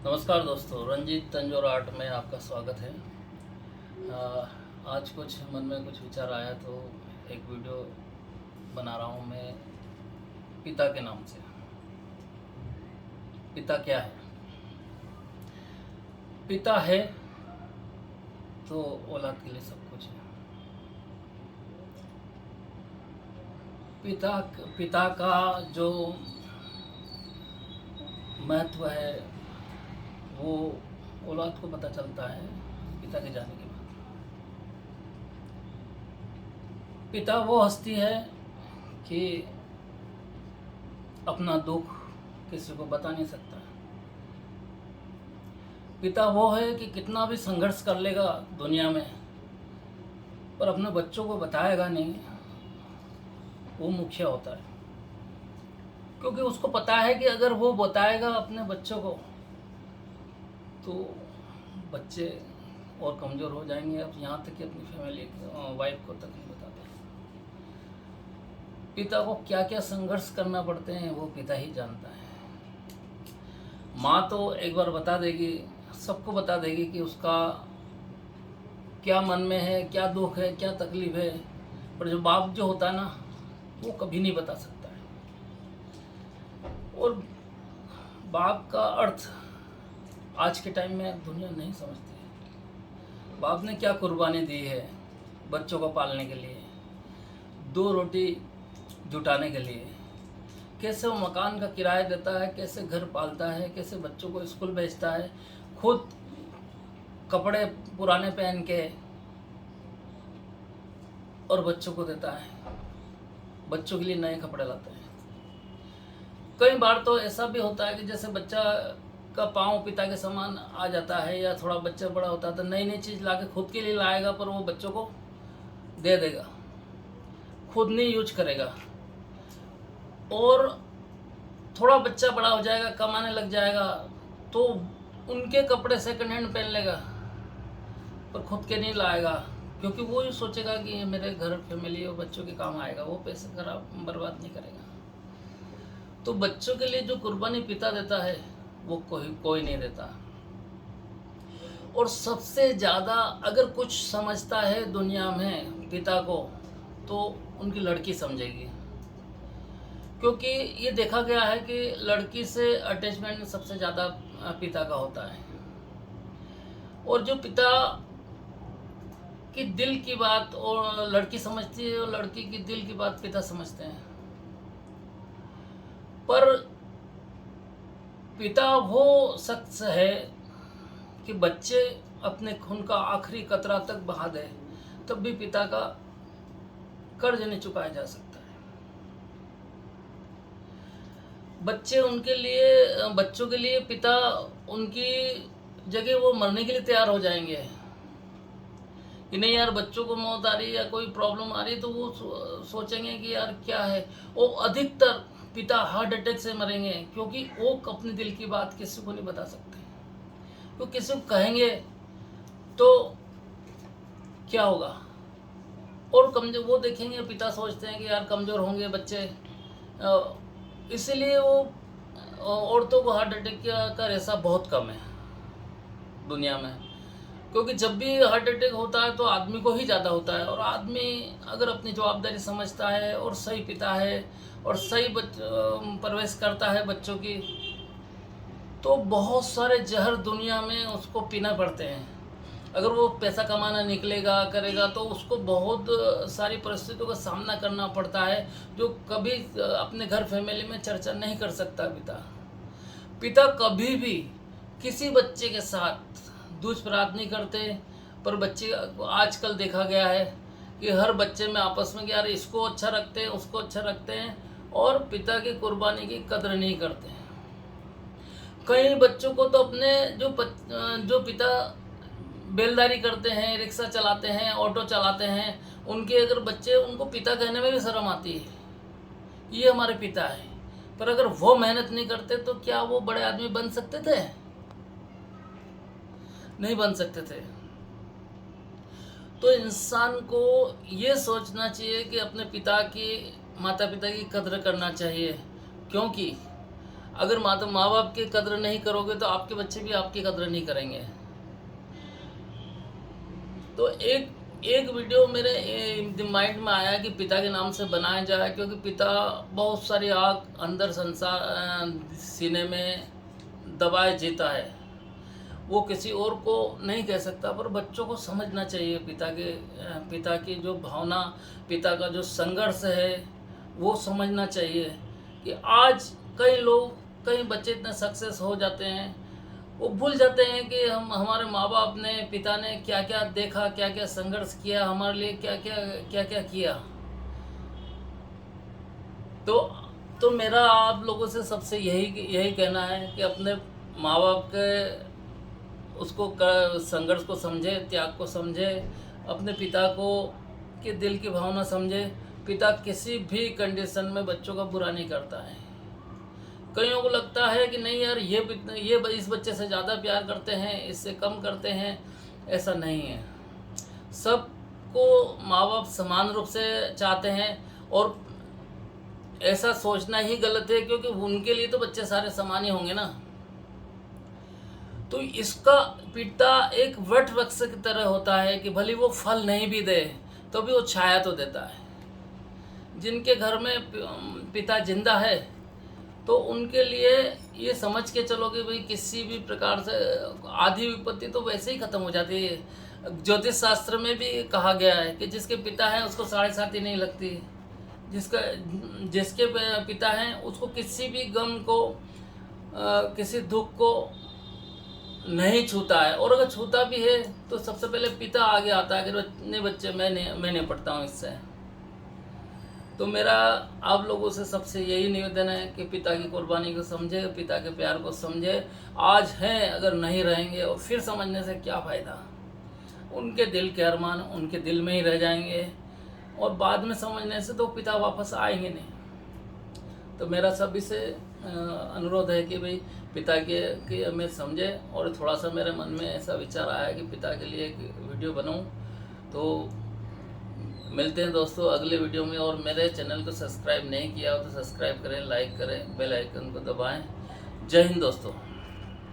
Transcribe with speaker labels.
Speaker 1: नमस्कार दोस्तों, रंजीत तंजोर आर्ट में आपका स्वागत है। आज कुछ मन में कुछ विचार आया तो एक वीडियो बना रहा हूँ मैं पिता के नाम से। पिता क्या है? पिता है तो औलाद के लिए सब कुछ है। पिता का जो महत्व है वो औलाद को पता चलता है पिता के जाने के बाद। पिता वो हस्ती है कि अपना दुख किसी को बता नहीं सकता। पिता वो है कि कितना भी संघर्ष कर लेगा दुनिया में, पर अपने बच्चों को बताएगा नहीं। वो मुखिया होता है, क्योंकि उसको पता है कि अगर वो बताएगा अपने बच्चों को तो बच्चे और कमज़ोर हो जाएंगे। अब यहाँ तक कि अपनी फैमिली वाइफ को तक नहीं बताते। पिता को क्या क्या संघर्ष करना पड़ते हैं वो पिता ही जानता है। माँ तो एक बार बता देगी, सबको बता देगी कि उसका क्या मन में है, क्या दुख है, क्या तकलीफ है, पर जो बाप जो होता है ना, वो कभी नहीं बता सकता है। और बाप का अर्थ आज के टाइम में दुनिया नहीं समझती है। बाप ने क्या कुर्बानी दी है बच्चों को पालने के लिए, 2 रोटी जुटाने के लिए। कैसे वो मकान का किराया देता है, कैसे घर पालता है, कैसे बच्चों को स्कूल भेजता है, खुद कपड़े पुराने पहन के और बच्चों को देता है, बच्चों के लिए नए कपड़े लाते हैं। कई बार तो ऐसा भी होता है कि जैसे बच्चा का पाँव पिता के समान आ जाता है, या थोड़ा बच्चा बड़ा होता है तो नई नई चीज़ लाके खुद के लिए लाएगा, पर वो बच्चों को दे देगा, खुद नहीं यूज करेगा। और थोड़ा बच्चा बड़ा हो जाएगा, कमाने लग जाएगा, तो उनके कपड़े सेकंड हैंड पहन लेगा, पर खुद के नहीं लाएगा, क्योंकि वो ही सोचेगा कि ये मेरे घर फैमिली और बच्चों के काम आएगा। वो पैसे खराब बर्बाद नहीं करेगा। तो बच्चों के लिए जो कुर्बानी पिता देता है वो कोई नहीं देता। और सबसे ज़्यादा अगर कुछ समझता है दुनिया में पिता को, तो उनकी लड़की समझेगी, क्योंकि ये देखा गया है कि लड़की से अटैचमेंट सबसे ज़्यादा पिता का होता है। और जो पिता की दिल की बात और लड़की समझती है, और लड़की की दिल की बात पिता समझते हैं। पर पिता वो शख्स है कि बच्चे अपने खून का आखिरी कतरा तक बहा दे, तब भी पिता का कर्ज नहीं चुकाया जा सकता है। बच्चों के लिए पिता उनकी जगह वो मरने के लिए तैयार हो जाएंगे कि नहीं यार, बच्चों को मौत आ रही है या कोई प्रॉब्लम आ रही है तो वो सोचेंगे कि यार क्या है। वो अधिकतर पिता हार्ट अटैक से मरेंगे, क्योंकि वो अपने दिल की बात किसी को नहीं बता सकते। तो किसी को कहेंगे तो क्या होगा। और कमजोर वो देखेंगे, पिता सोचते हैं कि यार कमज़ोर होंगे बच्चे, इसीलिए वो औरतों को हार्ट अटैक का रेशा बहुत कम है दुनिया में। क्योंकि जब भी हार्ट अटैक होता है तो आदमी को ही ज़्यादा होता है। और आदमी अगर अपनी जवाबदारी समझता है और सही पिता है और सही परवरिश करता है बच्चों की, तो बहुत सारे जहर दुनिया में उसको पीना पड़ते हैं। अगर वो पैसा कमाना निकलेगा करेगा तो उसको बहुत सारी परिस्थितियों का सामना करना पड़ता है, जो कभी अपने घर फैमिली में चर्चा नहीं कर सकता पिता कभी भी किसी बच्चे के साथ दुष्प्रचार नहीं करते। पर बच्चे आजकल देखा गया है कि हर बच्चे में आपस में यार इसको अच्छा रखते हैं, उसको अच्छा रखते हैं, और पिता की कुर्बानी की कदर नहीं करते हैं। कई बच्चों को तो अपने जो पिता बेलदारी करते हैं, रिक्शा चलाते हैं, ऑटो चलाते हैं, उनके अगर बच्चे उनको पिता कहने में भी शर्म आती है, ये हमारे पिता है। पर अगर वो मेहनत नहीं करते तो क्या वो बड़े आदमी बन सकते थे? नहीं बन सकते थे। तो इंसान को ये सोचना चाहिए कि अपने माता पिता की कद्र करना चाहिए, क्योंकि अगर माँ बाप की कदर नहीं करोगे तो आपके बच्चे भी आपकी कदर नहीं करेंगे। तो एक वीडियो मेरे माइंड में आया कि पिता के नाम से बनाया जाए, क्योंकि पिता बहुत सारी आग अंदर सीने में दबाए जीता है। वो किसी और को नहीं कह सकता, पर बच्चों को समझना चाहिए पिता की जो भावना, पिता का जो संघर्ष है वो समझना चाहिए। कि आज कई बच्चे इतने सक्सेस हो जाते हैं, वो भूल जाते हैं कि हमारे माँ बाप ने, पिता ने क्या क्या देखा, क्या क्या संघर्ष किया, हमारे लिए क्या क्या किया। तो मेरा आप लोगों से सबसे यही कहना है कि अपने माँ बाप के संघर्ष को समझे, त्याग को समझे, अपने पिता के दिल की भावना समझे। पिता किसी भी कंडीशन में बच्चों का बुरा नहीं करता है। कईयों को लगता है कि नहीं यार, ये इस बच्चे से ज़्यादा प्यार करते हैं, इससे कम करते हैं। ऐसा नहीं है। सबको माँ बाप समान रूप से चाहते हैं, और ऐसा सोचना ही गलत है, क्योंकि उनके लिए तो बच्चे सारे समान ही होंगे ना। तो इसका पिता एक वट वृक्ष की तरह होता है कि भले वो फल नहीं भी दे तो भी वो छाया तो देता है। जिनके घर में पिता जिंदा है तो उनके लिए ये समझ के चलो कि भाई किसी भी प्रकार से आधी विपत्ति तो वैसे ही खत्म हो जाती है। ज्योतिष शास्त्र में भी कहा गया है कि जिसके पिता है उसको 7.5 नहीं लगती। जिसके पिता हैं उसको किसी भी गम को, किसी दुख को नहीं छूता है, और अगर छूता भी है तो सबसे पहले पिता आगे आता है कि नहीं बच्चे, मैं नहीं पढ़ता हूँ इससे। तो मेरा आप लोगों से सबसे यही निवेदन है कि पिता की कुर्बानी को समझे, पिता के प्यार को समझे। आज हैं, अगर नहीं रहेंगे और फिर समझने से क्या फ़ायदा। उनके दिल के अरमान उनके दिल में ही रह जाएंगे, और बाद में समझने से तो पिता वापस आएंगे नहीं। तो मेरा सभी से अनुरोध है कि भाई पिता की हमें समझे। और थोड़ा सा मेरे मन में ऐसा विचार आया कि पिता के लिए एक वीडियो बनाऊं। तो मिलते हैं दोस्तों अगले वीडियो में। और मेरे चैनल को सब्सक्राइब नहीं किया हो तो सब्सक्राइब करें, लाइक करें, बेल आइकन को दबाएं। जय हिंद दोस्तों।